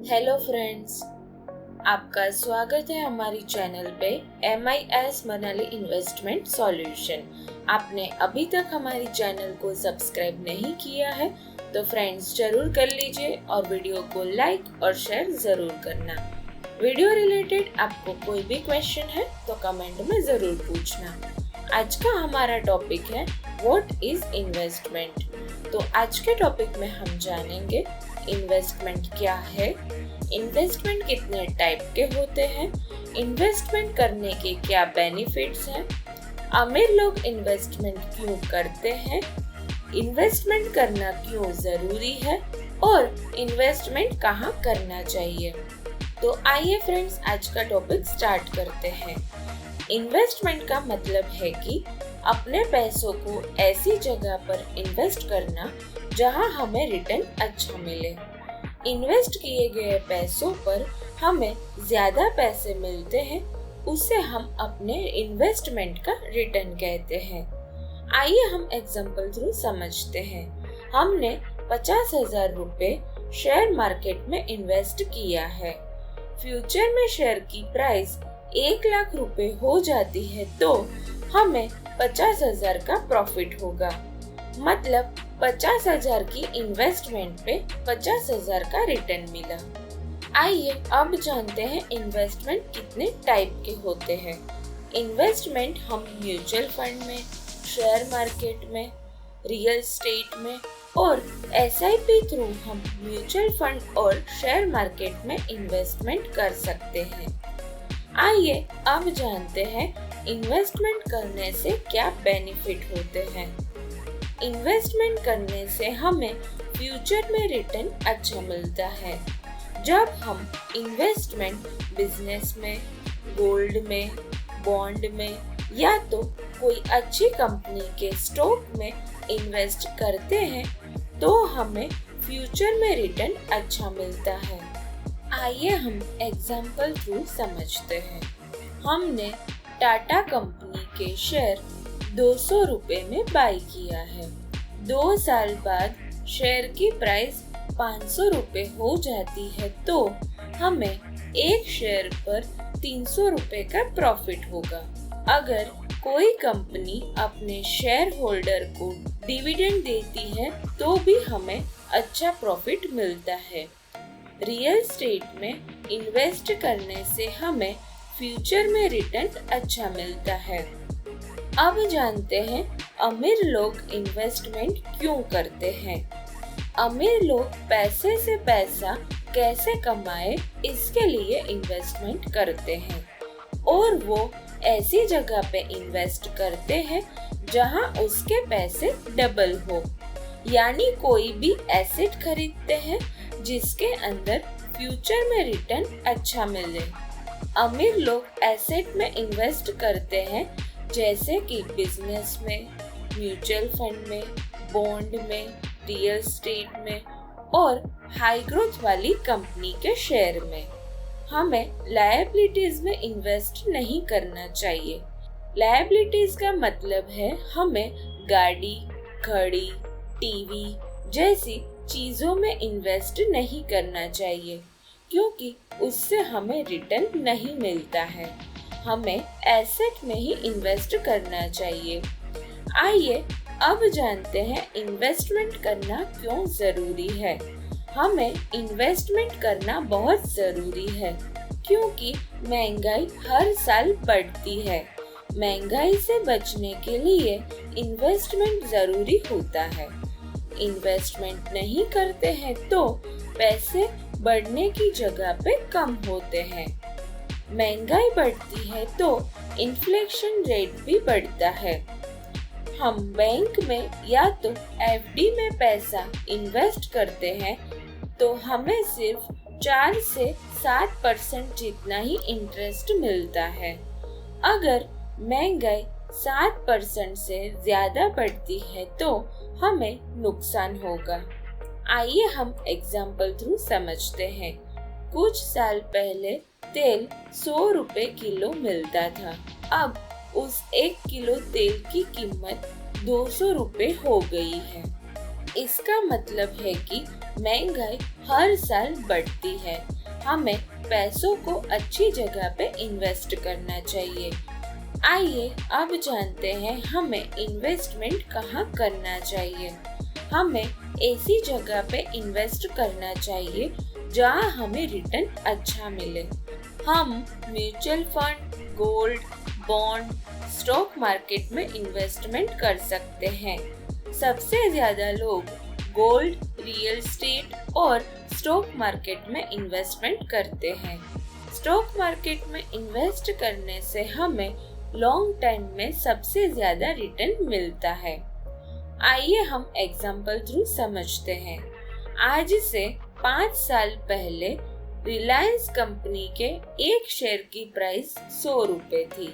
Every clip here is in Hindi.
हेलो फ्रेंड्स, आपका स्वागत है हमारी चैनल पे MIS मनाली इन्वेस्टमेंट सॉल्यूशन। आपने अभी तक हमारी चैनल को सब्सक्राइब नहीं किया है तो फ्रेंड्स जरूर कर लीजिए और वीडियो को लाइक और शेयर जरूर करना। वीडियो रिलेटेड आपको कोई भी क्वेश्चन है तो कमेंट में जरूर पूछना। आज का हमारा टॉपिक है व्हाट इज इन्वेस्टमेंट। तो आज के टॉपिक में हम जानेंगे इन्वेस्टमेंट क्या है, इन्वेस्टमेंट कितने टाइप के होते हैं, इन्वेस्टमेंट करने के क्या बेनिफिट्स हैं, अमीर लोग इन्वेस्टमेंट क्यों करते हैं, इन्वेस्टमेंट करना क्यों जरूरी है और इन्वेस्टमेंट कहाँ करना चाहिए। तो आइए फ्रेंड्स आज का टॉपिक स्टार्ट करते हैं। इन्वेस्टमेंट का मतलब है कि अपने पैसों को ऐसी जगह पर इन्वेस्ट करना जहां हमें रिटर्न अच्छा मिले। इन्वेस्ट किए गए पैसों पर हमें ज्यादा पैसे मिलते हैं, उसे हम अपने इन्वेस्टमेंट का रिटर्न कहते हैं। आइए हम एग्जांपल थ्रू समझते हैं। हमने 50,000 रुपए शेयर मार्केट में इन्वेस्ट किया है। फ्यूचर में शेयर की प्राइस 1 लाख रुपए हो जाती है तो हमें 50,000 का प्रॉफिट होगा। मतलब 50,000 की इन्वेस्टमेंट पे 50,000 का रिटर्न मिला। आइए अब जानते हैं इन्वेस्टमेंट कितने टाइप के होते हैं। इन्वेस्टमेंट हम म्यूचुअल फंड में, शेयर मार्केट में, रियल एस्टेट में और SIP थ्रू हम म्यूचुअल फंड और शेयर मार्केट में इन्वेस्टमेंट कर सकते हैं। आइए अब जानते हैं इन्वेस्टमेंट करने से क्या बेनिफिट होते हैं। इन्वेस्टमेंट करने से हमें फ्यूचर में रिटर्न अच्छा मिलता है। जब हम इन्वेस्टमेंट बिजनेस में, गोल्ड में, बॉन्ड में या तो कोई अच्छी कंपनी के स्टॉक में इन्वेस्ट करते हैं तो हमें फ्यूचर में रिटर्न अच्छा मिलता है। आइए हम एग्जाम्पल थ्रू समझते हैं। हमने टाटा कंपनी के शेयर 200 रुपए में बाई किया है। 2 साल बाद शेयर की प्राइस 500 रुपए हो जाती है तो हमें एक शेयर पर 300 रुपए का प्रॉफिट होगा। अगर कोई कंपनी अपने शेयर होल्डर को डिविडेंड देती है तो भी हमें अच्छा प्रॉफिट मिलता है। रियल एस्टेट में इन्वेस्ट करने से हमें फ्यूचर में रिटर्न अच्छा मिलता है। अब जानते हैं अमीर लोग इन्वेस्टमेंट क्यों करते हैं। अमीर लोग पैसे से पैसा कैसे कमाए इसके लिए इन्वेस्टमेंट करते हैं और वो ऐसी जगह पे इन्वेस्ट करते हैं जहां उसके पैसे डबल हो। यानी कोई भी एसेट खरीदते हैं जिसके अंदर फ्यूचर में रिटर्न अच्छा मिले। अमीर लोग एसेट में इन्वेस्ट करते हैं जैसे कि बिजनेस में, म्यूचुअल फंड में, बॉन्ड में, रियल एस्टेट में और हाई ग्रोथ वाली कंपनी के शेयर में। हमें लायबिलिटीज में इन्वेस्ट नहीं करना चाहिए। लायबिलिटीज का मतलब है हमें गाड़ी, घड़ी, टीवी जैसी चीजों में इन्वेस्ट नहीं करना चाहिए क्योंकि उससे हमें रिटर्न नहीं मिलता है। हमें एसेट में ही इन्वेस्ट करना चाहिए। आइए अब जानते हैं इन्वेस्टमेंट करना क्यों जरूरी है। हमें इन्वेस्टमेंट करना बहुत जरूरी है क्योंकि महंगाई हर साल बढ़ती है। महंगाई से बचने के लिए इन्वेस्टमेंट जरूरी होता है। इन्वेस्टमेंट नहीं करते हैं तो पैसे बढ़ने की जगह पे कम होते हैं। महंगाई बढ़ती है तो इन्फ्लेशन रेट भी बढ़ता है। हम बैंक में या तो FD में पैसा इन्वेस्ट करते हैं तो हमें सिर्फ 4 से 7% जितना ही इंटरेस्ट मिलता है। अगर महंगाई 7% से ज्यादा बढ़ती है तो हमें नुकसान होगा। आइए हम एग्जाम्पल थ्रू समझते हैं। कुछ साल पहले तेल 100 रुपए किलो मिलता था। अब उस 1 किलो तेल की कीमत 200 रुपए हो गई है। इसका मतलब है कि महंगाई हर साल बढ़ती है। हमें पैसों को अच्छी जगह पे इन्वेस्ट करना चाहिए। आइए अब जानते हैं हमें इन्वेस्टमेंट कहाँ करना चाहिए। हमें ऐसी जगह पे इन्वेस्ट करना चाहिए जहाँ हमें रिटर्न अच्छा मिले। हम mutual fund, gold, bond, stock market में इन्वेस्टमेंट कर सकते हैं। सबसे ज्यादा लोग गोल्ड, रियल एस्टेट और स्टॉक मार्केट में इन्वेस्टमेंट करते हैं। स्टॉक मार्केट में इन्वेस्ट करने से हमें लॉन्ग टाइम में सबसे ज्यादा रिटर्न मिलता है। आइए हम एग्जाम्पल थ्रू समझते हैं। आज से 5 साल पहले रिलायंस कंपनी के एक शेयर की प्राइस 100 रुपए थी।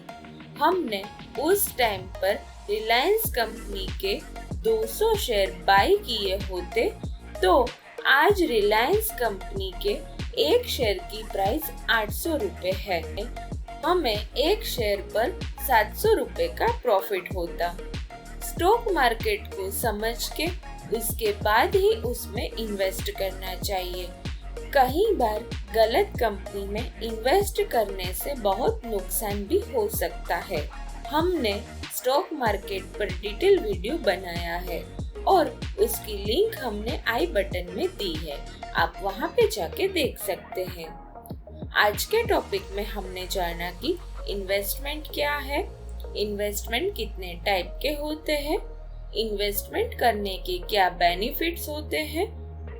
हमने उस टाइम पर रिलायंस कंपनी के 200 शेयर बाय किए होते तो आज रिलायंस कंपनी के एक शेयर की प्राइस 800 रुपए है। हमें एक शेयर पर 700 रुपए का प्रॉफिट होता। स्टॉक मार्केट को समझ के उसके बाद ही उसमें इन्वेस्ट करना चाहिए। कई बार गलत कंपनी में इन्वेस्ट करने से बहुत नुकसान भी हो सकता है। हमने स्टॉक मार्केट पर डिटेल वीडियो बनाया है और उसकी लिंक हमने आई बटन में दी है, आप वहां पे जाके देख सकते हैं। आज के टॉपिक में हमने जाना कि इन्वेस्टमेंट क्या है, इन्वेस्टमेंट कितने टाइप के होते हैं, इन्वेस्टमेंट करने के क्या बेनिफिट्स होते हैं,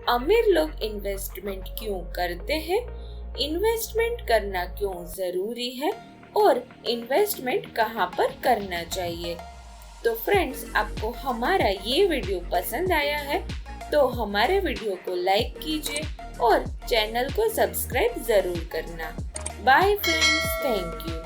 अमीर लोग इन्वेस्टमेंट क्यों करते हैं, इन्वेस्टमेंट करना क्यों जरूरी है और इन्वेस्टमेंट कहाँ पर करना चाहिए। तो फ्रेंड्स, आपको हमारा ये वीडियो पसंद आया है तो हमारे वीडियो को लाइक कीजिए और चैनल को सब्सक्राइब जरूर करना। Bye friends, thank you.